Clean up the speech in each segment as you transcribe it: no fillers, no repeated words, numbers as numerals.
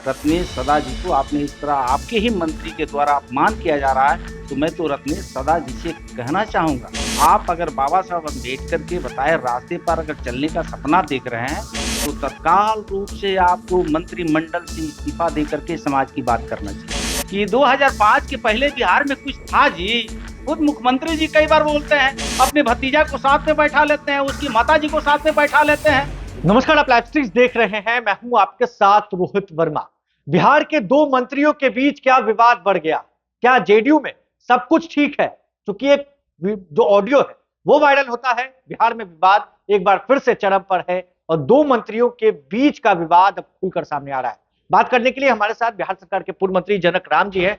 रत्नेश सदा जी को आपने इस तरह आपके ही मंत्री के द्वारा अपमान किया जा रहा है, तो मैं तो रत्नेश सदा जी से कहना चाहूंगा, आप अगर बाबा साहब अम्बेडकर के बताए रास्ते पर अगर चलने का सपना देख रहे हैं, तो तत्काल रूप से आपको मंत्रिमंडल से इस्तीफा देकर के समाज की बात करना चाहिए कि 2005 के पहले बिहार में कुछ था जी। खुद मुख्यमंत्री जी कई बार बोलते हैं, अपने भतीजा को साथ में बैठा लेते हैं, उसकी माता जी को साथ में बैठा लेते हैं। नमस्कार, आप लाइव स्ट्रीम्स देख रहे हैं। मैं हूं आपके साथ रोहित वर्मा। बिहार के दो मंत्रियों के बीच क्या विवाद बढ़ गया? क्या जेडीयू में सब कुछ ठीक है? क्योंकि एक जो ऑडियो है वो वायरल होता है, बिहार में विवाद एक बार फिर से चरम पर है और दो मंत्रियों के बीच का विवाद अब खुलकर सामने आ रहा है। बात करने के लिए हमारे साथ बिहार सरकार के पूर्व मंत्री जनक राम जी है।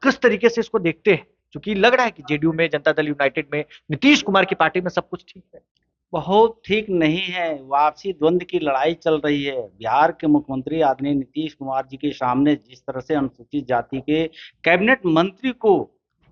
किस तरीके से इसको देखते हैं, क्योंकि लग रहा है कि जेडीयू में, जनता दल यूनाइटेड में, नीतीश कुमार की पार्टी में सब कुछ ठीक है? बहुत ठीक नहीं है। आपसी द्वंद की लड़ाई चल रही है। बिहार के मुख्यमंत्री आदरणीय नीतीश कुमार जी के सामने जिस तरह से अनुसूचित जाति के कैबिनेट मंत्री को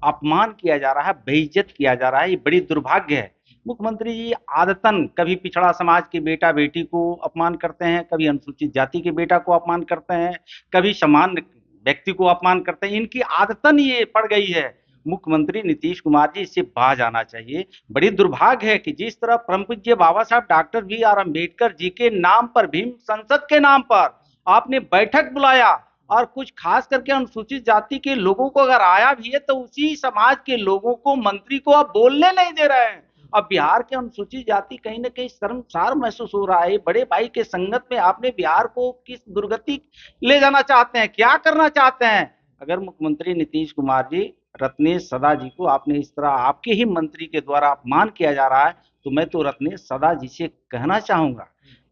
अपमान किया जा रहा है, बेइज्जत किया जा रहा है, ये बड़ी दुर्भाग्य है। मुख्यमंत्री जी आदतन कभी पिछड़ा समाज के बेटा बेटी को अपमान करते हैं, कभी अनुसूचित जाति के बेटा को अपमान करते हैं, कभी सामान्य व्यक्ति को अपमान करते हैं। इनकी आदतन ये पड़ गई है। मुख्यमंत्री नीतीश कुमार जी इससे बाज आना चाहिए। बड़ी दुर्भाग्य है कि जिस तरह परम पूज्य बाबा साहब डॉक्टर बी.आर. अम्बेडकर जी के नाम पर, भीम संसद के नाम पर आपने बैठक बुलाया और कुछ खास करके अनुसूचित जाति के लोगों को अगर आया भी है तो उसी समाज के लोगों को, मंत्री को आप बोलने नहीं दे रहे हैं। अब बिहार के अनुसूचित जाति कहीं ना कहीं शर्मसार महसूस हो रहा है। बड़े भाई के संगत में आपने बिहार को किस दुर्गति ले जाना चाहते हैं, क्या करना चाहते हैं? अगर मुख्यमंत्री नीतीश कुमार जी, रत्नेश सदा जी को आपने इस तरह आपके ही मंत्री के द्वारा अपमान किया जा रहा है, तो मैं तो रत्नेश सदा जी से कहना चाहूंगा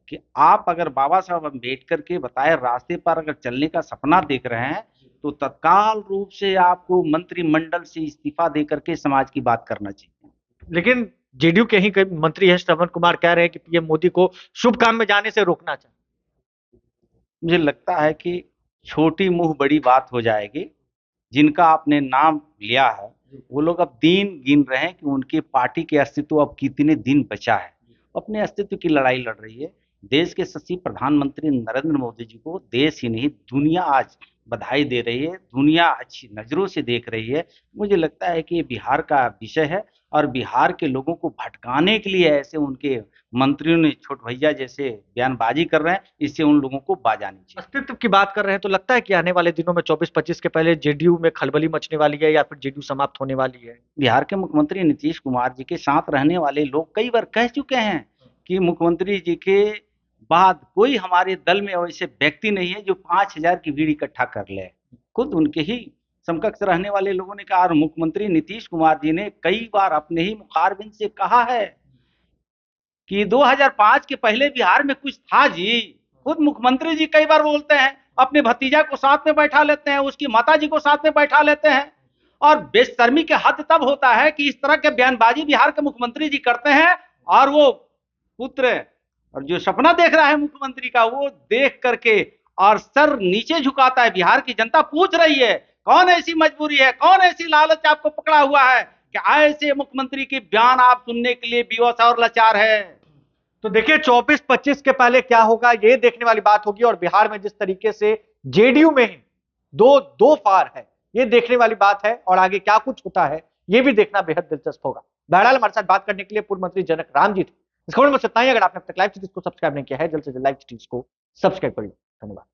कि आप अगर बाबा साहब अम्बेडकर के बताए रास्ते पर अगर चलने का सपना देख रहे हैं, तो तत्काल रूप से आपको मंत्रिमंडल से इस्तीफा देकर के समाज की बात करना चाहिए। लेकिन जेडीयू के ही कई मंत्री हैं, श्रवण कुमार कह रहे हैं कि पीएम मोदी को शुभ काम में जाने से रोकना चाहिए। मुझे लगता है कि छोटी मुंह बड़ी बात हो जाएगी। जिनका आपने नाम लिया है, वो लोग अब दिन गिन रहे हैं कि उनकी पार्टी के अस्तित्व अब कितने दिन बचा है। अपने अस्तित्व की लड़ाई लड़ रही है। देश के यशस्वी प्रधानमंत्री नरेंद्र मोदी जी को देश ही नहीं, दुनिया आज बधाई दे रही है, दुनिया अच्छी नजरों से देख रही है। मुझे लगता है कि ये बिहार का विषय है और बिहार के लोगों को भटकाने के लिए ऐसे उनके मंत्रियों ने छोट भैया जैसे बयानबाजी कर रहे हैं, इससे उन लोगों को बाजानी चाहिए। अस्तित्व की बात कर रहे हैं तो लगता है कि आने वाले दिनों में 24-25 के पहले जेडीयू में खलबली मचने वाली है या फिर जेडीयू समाप्त होने वाली है? बिहार के मुख्यमंत्री नीतीश कुमार जी के साथ रहने वाले लोग कई बार कह चुके हैं कि मुख्यमंत्री जी के बाद कोई हमारे दल में वैसे व्यक्ति नहीं है जो 5,000 की भीड़ इकट्ठा कर ले। खुद उनके ही समकक्ष रहने वाले लोगों ने कहा और मुख्यमंत्री नीतीश कुमार जी ने कई बार अपने ही मुखारबिन से कहा है कि 2005 के पहले बिहार में कुछ था जी। खुद मुख्यमंत्री जी कई बार बोलते हैं, अपने भतीजा को साथ में बैठा लेते हैं, उसकी माता जी को साथ में बैठा लेते हैं। और बेशर्मी के हद तब होता है कि इस तरह के बयानबाजी बिहार के मुख्यमंत्री जी करते हैं और वो पुत्र और जो सपना देख रहा है मुख्यमंत्री का, वो देख करके और सर नीचे झुकाता है। बिहार की जनता पूछ रही है, कौन ऐसी मजबूरी है, कौन ऐसी लालच आपको पकड़ा हुआ है कि ऐसे मुख्यमंत्री की बयान आप सुनने के लिए विवश और लाचार है? तो देखिए, 24-25 के पहले क्या होगा ये देखने वाली बात होगी और बिहार में जिस तरीके से जेडीयू में ही दो दो फार है, ये देखने वाली बात है और आगे क्या कुछ होता है ये भी देखना बेहद दिलचस्प होगा। बहरहाल, हमारे साथ बात करने के लिए पूर्व मंत्री जनक राम जी थे। इस खबर में इतना ही। अगर आपने अब तक लाइव स्ट्रीम्स को सब्सक्राइब नहीं किया है, जल्द से जल्द लाइव स्ट्रीम्स को सब्सक्राइब करिए। धन्यवाद।